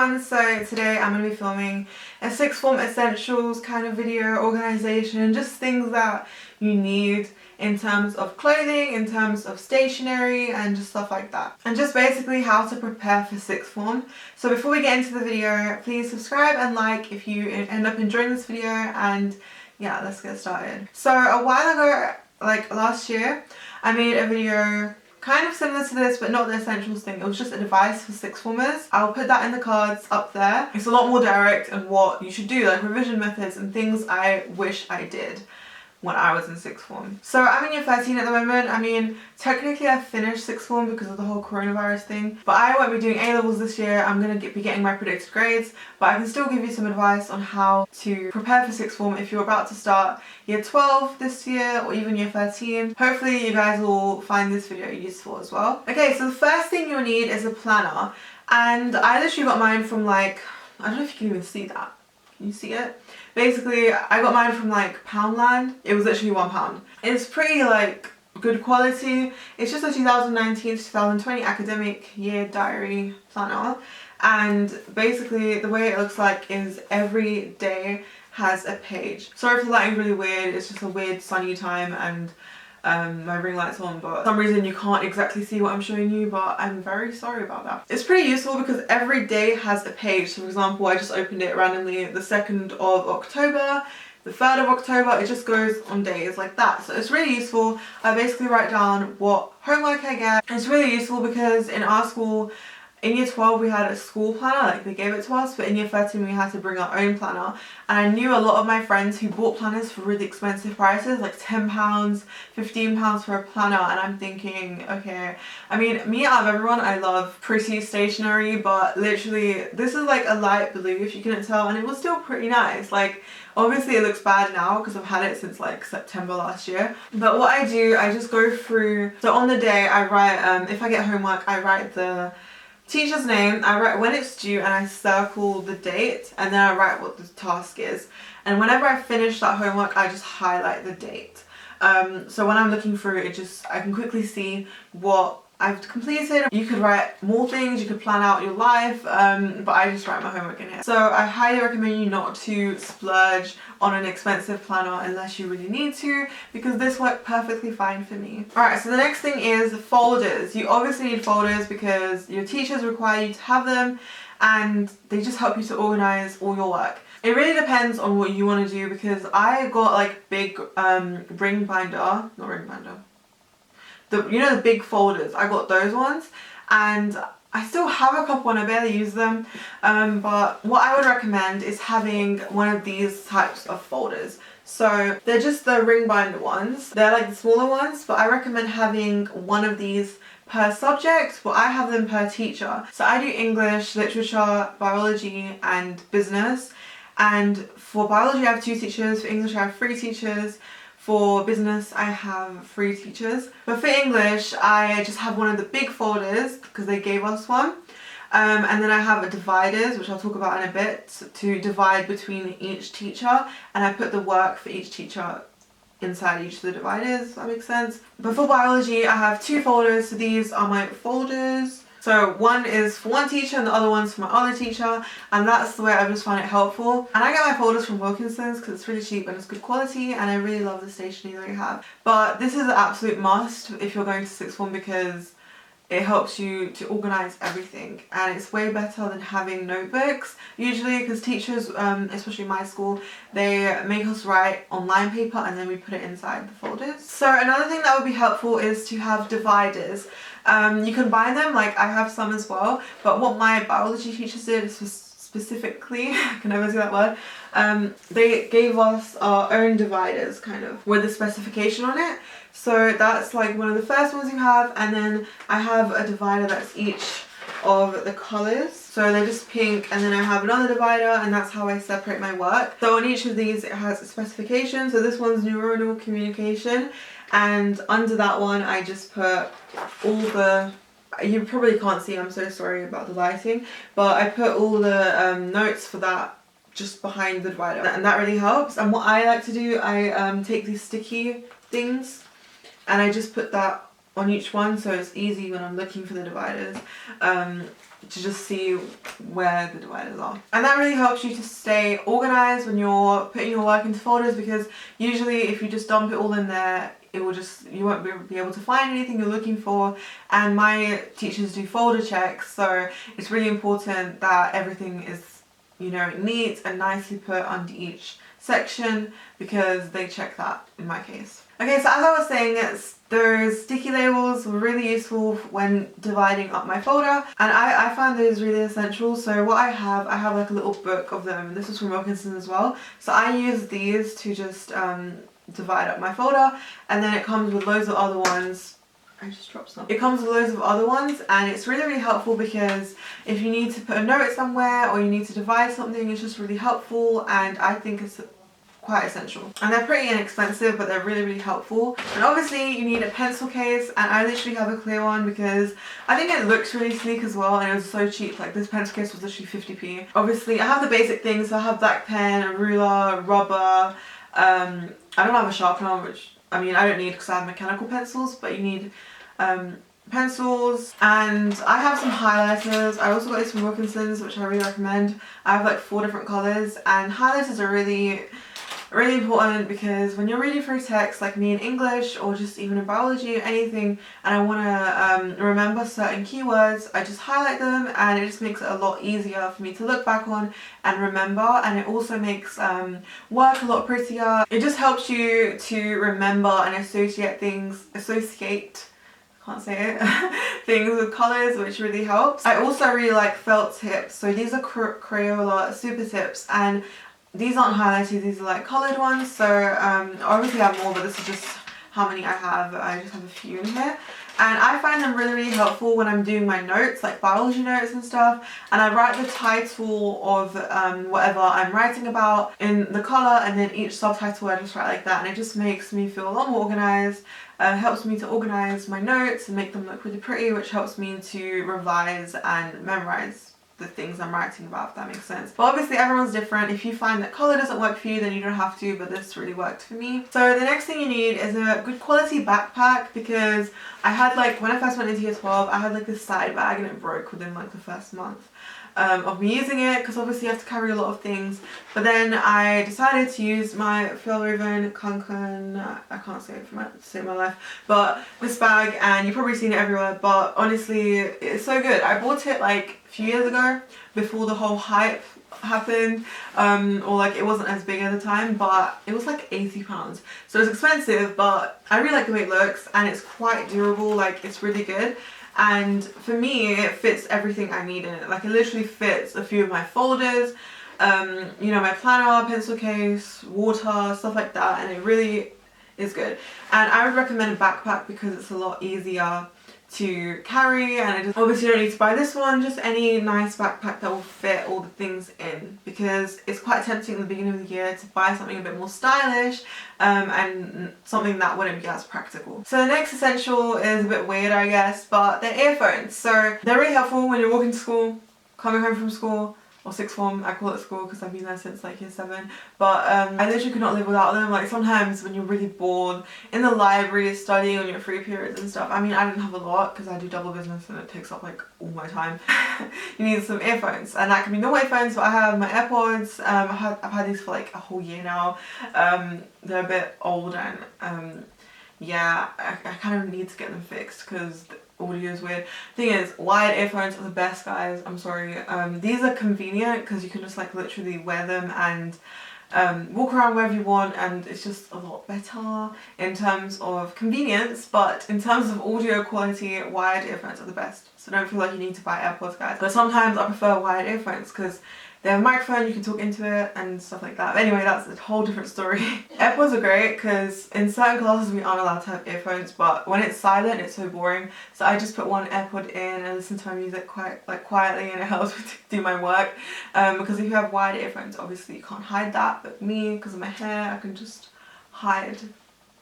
everyone, so today I'm going to be filming a sixth form essentials kind of video, organisation, just things that you need in terms of clothing, in terms of stationery and just stuff like that. And just basically how to prepare for sixth form. So before we get into the video, please subscribe and like if you end up enjoying this video, and yeah, let's get started. So a while ago, like last year, I made a video kind of similar to this, but not the essentials thing. It was just advice for sixth formers. I'll put that in the cards up there. It's a lot more direct and what you should do, like revision methods and things I wish I did when I was in sixth form. So I'm in year 13 at the moment. I mean, technically I finished sixth form because of the whole coronavirus thing, but I won't be doing A-levels this year. I'm going to be getting my predicted grades, but I can still give you some advice on how to prepare for sixth form if you're about to start year 12 this year or even year 13. Hopefully you guys will find this video useful as well. Okay, so the first thing you'll need is a planner, and I literally got mine from like, I don't know if you can even see that. Can you see it? Basically, I got mine from like Poundland. It was literally £1. It's pretty like good quality. It's just a 2019 to 2020 academic year diary planner. And basically the way it looks like is every day has a page. Sorry if the lighting's really weird. It's just a weird sunny time and my ring light's on, but for some reason you can't exactly see what I'm showing you, but I'm very sorry about that. It's pretty useful because every day has a page. So for example, I just opened it randomly the 2nd of October, the 3rd of October, it just goes on days like that. So it's really useful. I basically write down what homework I get. It's really useful because in our school, in year 12 we had a school planner, like they gave it to us, but in year 13 we had to bring our own planner. And I knew a lot of my friends who bought planners for really expensive prices, like £10, £15 for a planner, and I'm thinking, okay, I mean, me out of everyone, I love pretty stationery, but literally this is like a light blue if you couldn't tell, and it was still pretty nice. Like obviously it looks bad now because I've had it since like September last year, but what I do, I just go through, so on the day I write, if I get homework, I write the teacher's name, I write when it's due, and I circle the date, and then I write what the task is. And whenever I finish that homework, I just highlight the date. So when I'm looking through it, I can quickly see what I've completed. You could write more things, you could plan out your life, but I just write my homework in here. So I highly recommend you not to splurge on an expensive planner unless you really need to, because this worked perfectly fine for me. Alright, so the next thing is folders. You obviously need folders because your teachers require you to have them, and they just help you to organize all your work. It really depends on what you want to do, because I got like big you know the big folders, I got those ones, and I still have a couple and I barely use them, but what I would recommend is having one of these types of folders. So they're just the ring binder ones, they're like the smaller ones, but I recommend having one of these per subject. Well, I have them per teacher. So I do English, literature, biology and business, and for biology I have 2 teachers, for English I have 3 teachers, for business I have 3 teachers. But for English I just have one of the big folders because they gave us one. And then I have dividers, which I'll talk about in a bit, to divide between each teacher, and I put the work for each teacher inside each of the dividers, if that makes sense. But for biology I have 2 folders, so these are my folders. So one is for one teacher and the other one's for my other teacher, and that's the way I just find it helpful. And I get my folders from Wilkinson's because it's really cheap and it's good quality, and I really love the stationery that I have. But this is an absolute must if you're going to sixth form because it helps you to organize everything, and it's way better than having notebooks usually, because teachers, especially my school, they make us write on line paper and then we put it inside the folders. So another thing that would be helpful is to have dividers. You can buy them, like I have some as well, but what my biology teachers did is specifically, I can never say that word, they gave us our own dividers kind of with a specification on it. So that's like one of the first ones you have, and then I have a divider that's each of the colours. So they're just pink, and then I have another divider, and that's how I separate my work. So on each of these it has a specification. So this one's neuronal communication, and under that one I just put all the, you probably can't see, I'm so sorry about the lighting, but I put all the notes for that just behind the divider, and that really helps. And what I like to do, I take these sticky things and I just put that on each one, so it's easy when I'm looking for the dividers to just see where the dividers are. And that really helps you to stay organized when you're putting your work into folders, because usually if you just dump it all in there, it will just, you won't be able to find anything you're looking for. And my teachers do folder checks, so it's really important that everything is, you know, neat and nicely put under each section, because they check that in my case. Okay, so as I was saying, those sticky labels were really useful when dividing up my folder, and I found those really essential. So what I have like a little book of them. This is from Wilkinson as well. So I use these to just divide up my folder, and then it comes with loads of other ones. I just dropped some. It comes with loads of other ones, and it's really, really helpful, because if you need to put a note somewhere or you need to divide something, it's just really helpful, and I think it's quite essential. And they're pretty inexpensive, but they're really, really helpful. And obviously you need a pencil case, and I literally have a clear one because I think it looks really sleek as well, and it was so cheap. Like, this pencil case was literally 50p. Obviously I have the basic things, so I have black pen, a ruler, rubber. I don't have a sharpener, which, I mean, I don't need because I have mechanical pencils, but you need pencils, and I have some highlighters. I also got these from Wilkinson's, which I really recommend. I have like 4 different colours, and highlighters are really important, because when you're reading through text, like me in English or just even in biology or anything, and I want to remember certain keywords, I just highlight them, and it just makes it a lot easier for me to look back on and remember. And it also makes work a lot prettier. It just helps you to remember and associate things, can't say it, things with colours, which really helps. I also really like felt tips. So these are Crayola super tips, and these aren't highlighted, these are like coloured ones. So obviously I have more, but this is just how many I have. I just have a few in here. And I find them really, really helpful when I'm doing my notes, like biology notes and stuff. And I write the title of whatever I'm writing about in the colour, and then each subtitle I just write like that. And it just makes me feel a lot more organised. Helps me to organise my notes and make them look really pretty, which helps me to revise and memorise the things I'm writing about, if that makes sense. But obviously everyone's different. If you find that colour doesn't work for you, then you don't have to, but this really worked for me. So the next thing you need is a good quality backpack, because I had, like, when I first went into year 12, I had like this side bag and it broke within like the first month of me using it, because obviously you have to carry a lot of things. But then I decided to use my Fjallraven Kanken, I can't say it to save my life, but this bag, and you've probably seen it everywhere, but honestly it's so good. I bought it like a few years ago, before the whole hype happened, or like it wasn't as big at the time, but it was like £80. So it's expensive, but I really like the way it looks, and it's quite durable. Like, it's really good. And for me, it fits everything I need in it. Like, it literally fits a few of my folders, you know, my planner, pencil case, water, stuff like that, and it really is good. And I would recommend a backpack because it's a lot easier to carry, and obviously you don't need to buy this one, just any nice backpack that will fit all the things in, because it's quite tempting at the beginning of the year to buy something a bit more stylish and something that wouldn't be as practical. So the next essential is a bit weird, I guess, but they're earphones. So they're really helpful when you're walking to school, coming home from school, or sixth form. I call it school because I've been there since like year 7. But I literally could not live without them. Like, sometimes when you're really bored in the library studying on your free periods and stuff, I mean, I didn't have a lot because I do double business and it takes up like all my time. You need some earphones, and that can be normal earphones, but I have my AirPods. I've had these for like a whole year now. They're a bit old, and yeah, I kind of need to get them fixed because audio is weird. Thing is, wired earphones are the best, guys. I'm sorry. These are convenient because you can just like literally wear them and walk around wherever you want, and it's just a lot better in terms of convenience. But in terms of audio quality, wired earphones are the best. So don't feel like you need to buy AirPods, guys. But sometimes I prefer wired earphones because they have a microphone, you can talk into it and stuff like that. But anyway, that's a whole different story. AirPods are great because in certain classes we aren't allowed to have earphones, but when it's silent, it's so boring. So I just put one AirPod in and listen to my music quietly, and it helps me to do my work. Because if you have wired earphones, obviously you can't hide that. But me, because of my hair, I can just hide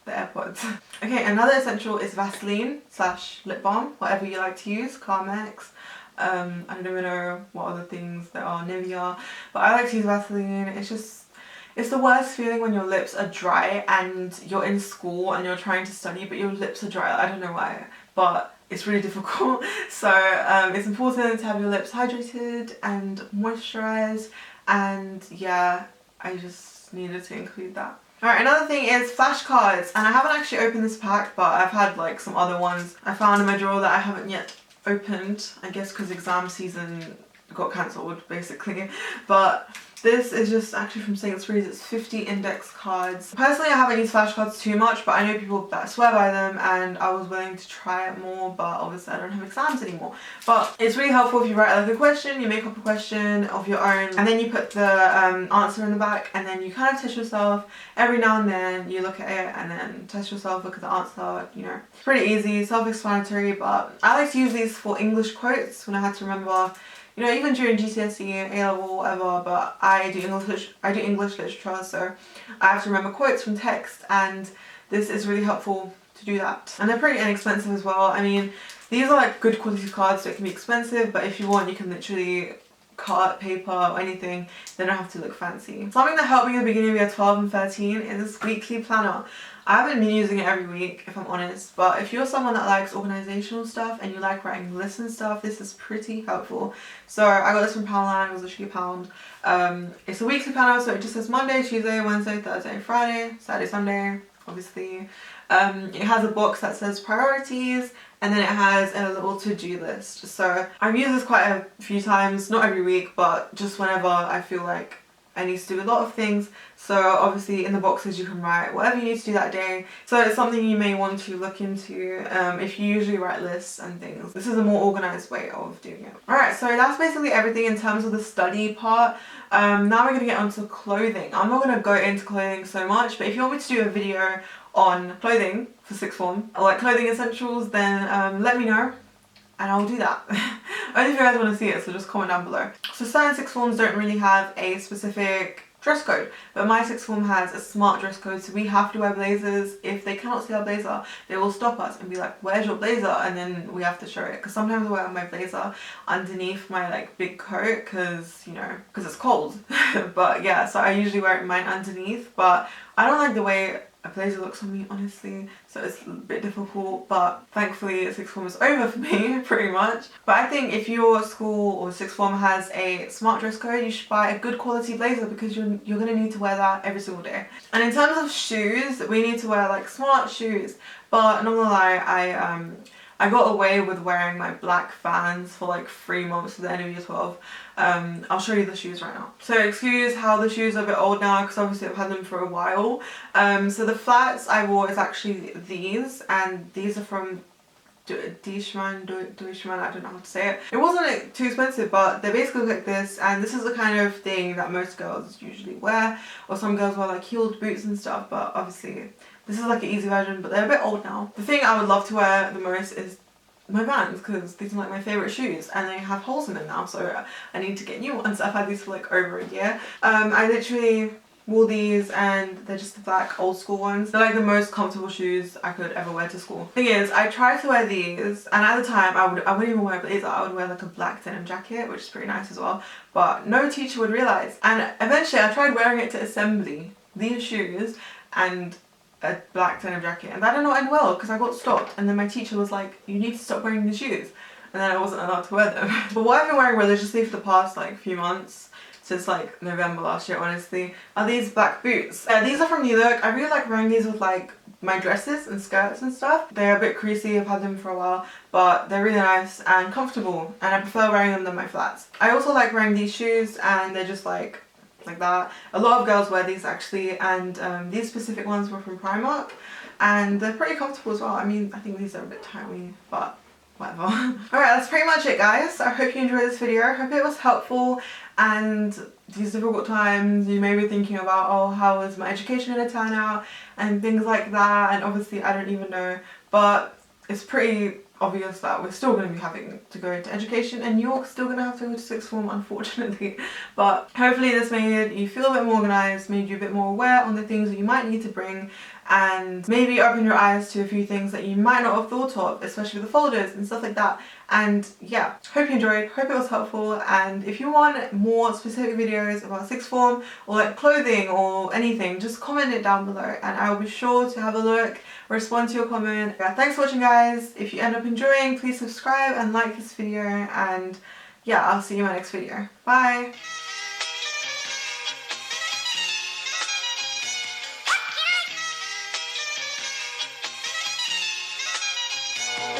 the AirPods. Okay, another essential is Vaseline / lip balm, whatever you like to use, Carmex. I don't even know what other things there are, Nivea, but I like to use Vaseline. It's the worst feeling when your lips are dry and you're in school and you're trying to study but your lips are dry. I don't know why. but it's really difficult. So it's important to have your lips hydrated and moisturized, and yeah, I just needed to include that. Alright, another thing is flashcards, and I haven't actually opened this pack, but I've had like some other ones I found in my drawer that I haven't yet opened, I guess because exam season got cancelled basically. But this is just actually from Stationery. It's 50 index cards. Personally, I haven't used flashcards too much, but I know people that swear by them, and I was willing to try it more, but obviously I don't have exams anymore. But it's really helpful if you write like a question, you make up a question of your own, and then you put the answer in the back, and then you kind of test yourself. Every now and then you look at it and then test yourself, look at the answer, you know. It's pretty easy, self-explanatory, but I like to use these for English quotes when I had to remember, you know, even during GCSE, A-level, whatever, but I do English literature, so I have to remember quotes from text, and this is really helpful to do that. And they're pretty inexpensive as well. I mean, these are like good quality cards, so it can be expensive, but if you want, you can literally cut paper or anything, they don't have to look fancy. Something that helped me at the beginning of year 12 and 13 is this weekly planner. I haven't been using it every week, if I'm honest, but if you're someone that likes organizational stuff and you like writing lists and stuff, this is pretty helpful. So I got this from Poundland, it was literally £1. It's a weekly planner, so it just says Monday, Tuesday, Wednesday, Thursday, Friday, Saturday, Sunday, obviously. It has a box that says priorities, and then it has a little to-do list. So I've used this quite a few times, not every week, but just whenever I feel like I need to do a lot of things. So obviously in the boxes you can write whatever you need to do that day. So it's something you may want to look into if you usually write lists and things. This is a more organized way of doing it. Alright, so that's basically everything in terms of the study part. Now we're going to get onto clothing. I'm not going to go into clothing so much, but if you want me to do a video on clothing for sixth form, or like clothing essentials, then let me know and I'll do that. Only if you guys want to see it, so just comment down below. So certain sixth forms don't really have a specific dress code, but my sixth form has a smart dress code, so we have to wear blazers. If they cannot see our blazer, they will stop us and be like, where's your blazer? And then we have to show it, because sometimes I wear my blazer underneath my like big coat because, you know, because it's cold. But yeah, so I usually wear mine underneath, but I don't like the way a blazer looks on me, honestly, so it's a bit difficult, but thankfully sixth form is over for me, pretty much. But I think if your school or sixth form has a smart dress code, you should buy a good quality blazer, because you're gonna need to wear that every single day. And in terms of shoes, we need to wear like smart shoes, but not gonna lie, I got away with wearing my black Vans for like 3 months to the end of year 12. I'll show you the shoes right now. So excuse how the shoes are a bit old now, because obviously I've had them for a while. So the flats I wore is actually these, and these are from Deutschmann, I don't know how to say it. It wasn't too expensive, but they basically look like this, and this is the kind of thing that most girls usually wear, or some girls wear like heeled boots and stuff, but obviously this is like an easy version, but they're a bit old now. The thing I would love to wear the most is my Vans, because these are like my favourite shoes, and they have holes in them now, so I need to get new ones. I've had these for like over a year. I literally wore these, and they're just the black old school ones. They're like the most comfortable shoes I could ever wear to school. Thing is, I tried to wear these, and at the time I wouldn't even wear a blazer. I would wear like a black denim jacket, which is pretty nice as well, but no teacher would realise. And eventually I tried wearing it to assembly, these shoes and a black denim jacket, and that did not end well because I got stopped, and then my teacher was like, you need to stop wearing the shoes, and then I wasn't allowed to wear them. But what I've been wearing religiously for the past like few months, since like November last year honestly, are these black boots. These are from New Look. I really like wearing these with like my dresses and skirts and stuff. They're a bit creasy, I've had them for a while, but they're really nice and comfortable, and I prefer wearing them than my flats. I also like wearing these shoes, and they're just like that. A lot of girls wear these actually, and these specific ones were from Primark, and they're pretty comfortable as well. I mean, I think these are a bit tiny, but whatever. Alright, that's pretty much it, guys. I hope you enjoyed this video. I hope it was helpful, and these difficult times you may be thinking about, oh, how is my education going to turn out and things like that, and obviously I don't even know, but it's pretty obvious that we're still going to be having to go into education, and you're still going to have to go to sixth form, unfortunately. But hopefully this made you feel a bit more organised, made you a bit more aware on the things that you might need to bring, and maybe open your eyes to a few things that you might not have thought of, especially with the folders and stuff like that. And yeah, hope you enjoyed, hope it was helpful, and if you want more specific videos about sixth form or like clothing or anything, just comment it down below and I will be sure to have a look, respond to your comment. Yeah, thanks for watching guys. If you end up enjoying, please subscribe and like this video, and yeah, I'll see you in my next video. Bye!